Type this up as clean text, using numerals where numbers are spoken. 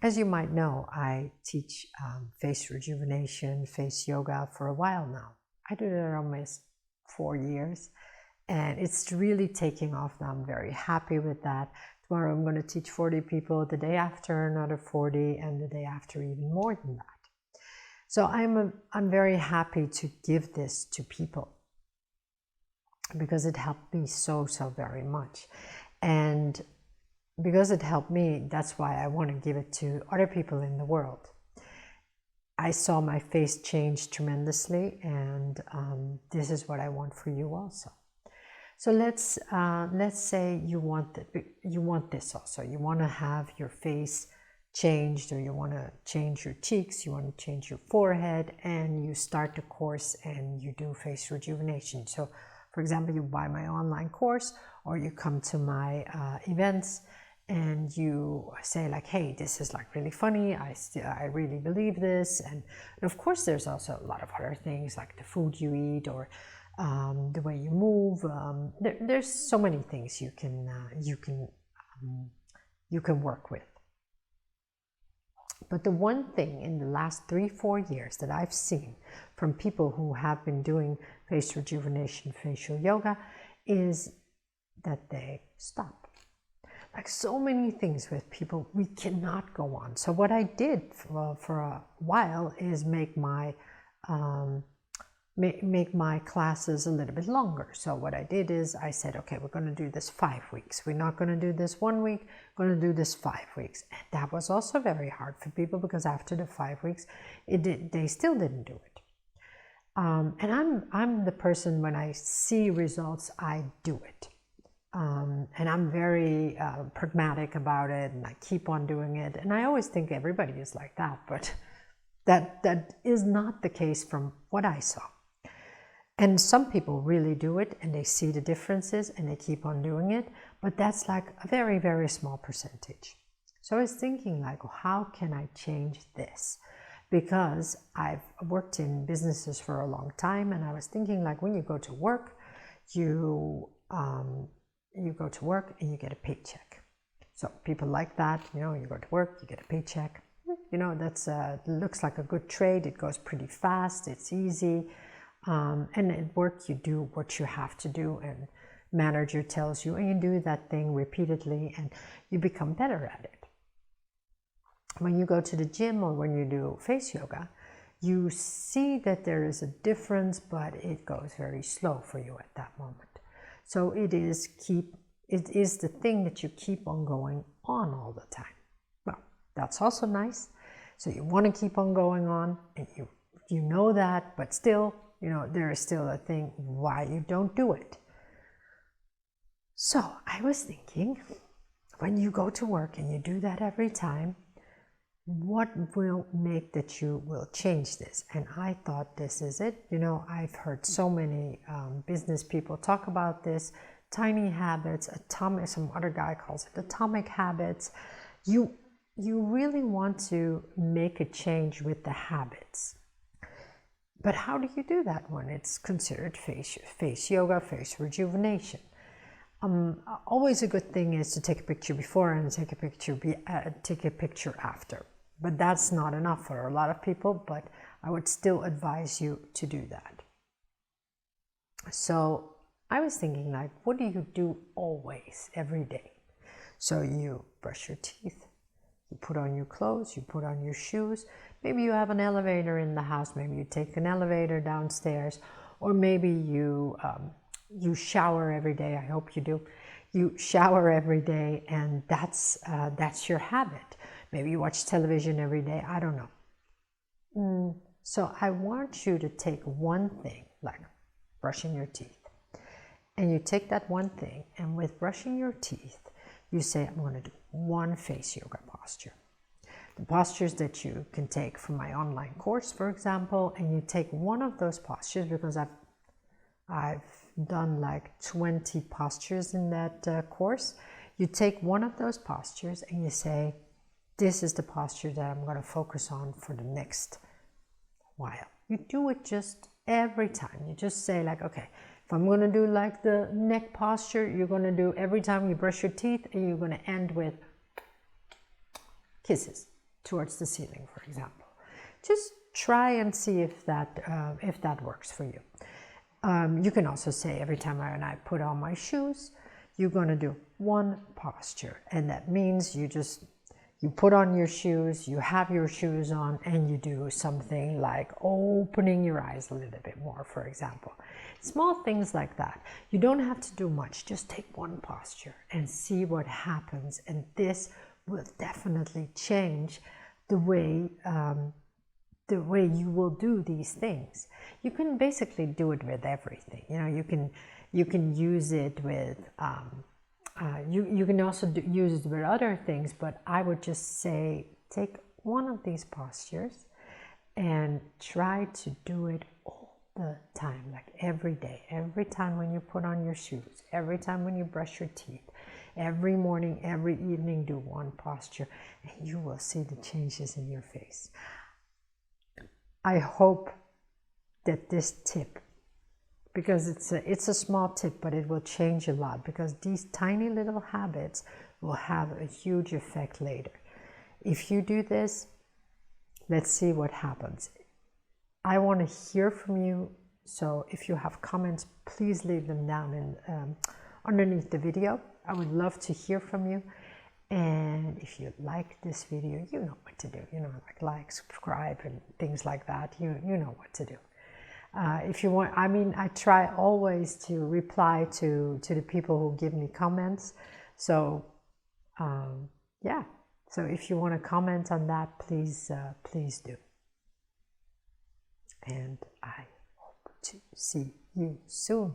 as you might know, I teach face rejuvenation, face yoga for a while now. I do it almost 4 years, and it's really taking off now. I'm very happy with that. Tomorrow I'm going to teach 40 people, the day after another 40, and the day after even more than that. So I'm very happy to give this to people because it helped me so very much. And because it helped me, that's why I want to give it to other people in the world. I saw my face change tremendously, and this is what I want for you also. So let's say you want this also. You want to have your face changed, or you want to change your cheeks, you want to change your forehead, and you start the course and you do face rejuvenation. So for example, you buy my online course, or you come to my events and you say like, hey, this is like really funny, I really believe this. And of course there's also a lot of other things like the food you eat, or the way you move. There's so many things you can work with. But the one thing in the last 3-4 years that I've seen from people who have been doing face rejuvenation, facial yoga, is that they stop. Like so many things with people, we cannot go on. So what I did for a while is make my classes a little bit longer. So what I did is I said, okay, we're going to do this 5 weeks. We're not going to do this 1 week, we're going to do this 5 weeks. And that was also very hard for people, because after the 5 weeks, they still didn't do it. And I'm the person, when I see results, I do it. And I'm very pragmatic about it, and I keep on doing it. And I always think everybody is like that, but that is not the case from what I saw. And some people really do it, and they see the differences, and they keep on doing it, but that's like a very small percentage. So I was thinking like, how can I change this? Because I've worked in businesses for a long time, and I was thinking like, when you go to work, you go to work and you get a paycheck. So people like that, you know, you go to work, you get a paycheck. You know, that's looks like a good trade. It goes pretty fast, it's easy. And at work, you do what you have to do, and manager tells you, and you do that thing repeatedly, and you become better at it. When you go to the gym, or when you do face yoga, you see that there is a difference, but it goes very slow for you at that moment. So it is the thing that you keep on going on all the time. Well, that's also nice. So you want to keep on going on, and you know that, but still, you know, there is still a thing why you don't do it. So I was thinking, when you go to work and you do that every time, what will make that you will change this? And I thought, this is it. You know, I've heard so many business people talk about this, tiny habits, some other guy calls it atomic habits. You really want to make a change with the habits. But how do you do that when it's considered face yoga, face rejuvenation? Always a good thing is to take a picture before and take a picture after. But that's not enough for a lot of people, but I would still advise you to do that. So I was thinking like, what do you do always, every day? So you brush your teeth, you put on your clothes, you put on your shoes. Maybe you have an elevator in the house, maybe you take an elevator downstairs, or maybe you shower every day. I hope you do. You shower every day, and that's your habit. Maybe you watch television every day, I don't know. So I want you to take one thing, like brushing your teeth. And you take that one thing, and with brushing your teeth, you say, I'm going to do one face yoga posture. The postures that you can take from my online course, for example, and you take one of those postures, because I've done like 20 postures in that course. You take one of those postures and you say, this is the posture that I'm going to focus on for the next while. You do it just every time. You just say like, okay, if I'm going to do like the neck posture, you're going to do every time you brush your teeth, and you're going to end with kisses towards the ceiling, for example. Just try and see if that works for you. You can also say every time I put on my shoes, you're going to do one posture, and that means you put on your shoes, you have your shoes on, and you do something like opening your eyes a little bit more, for example. Small things like that. You don't have to do much. Just take one posture and see what happens, and this will definitely change the way you will do these things. You can basically do it with everything. You know, you can use it with you can also use it with other things, but I would just say take one of these postures and try to do it all the time, like every day, every time when you put on your shoes, every time when you brush your teeth, every morning, every evening, do one posture, and you will see the changes in your face. I hope that this tip, because it's a small tip, but it will change a lot, because these tiny little habits will have a huge effect later. If you do this, let's see what happens. I want to hear from you, so if you have comments, please leave them down in underneath the video. I would love to hear from you. And if you like this video, you know what to do. You know, like, subscribe, and things like that. You know what to do. If you want, I mean, I try always to reply to the people who give me comments. So, yeah. So if you want to comment on that, please do. And I hope to see you soon.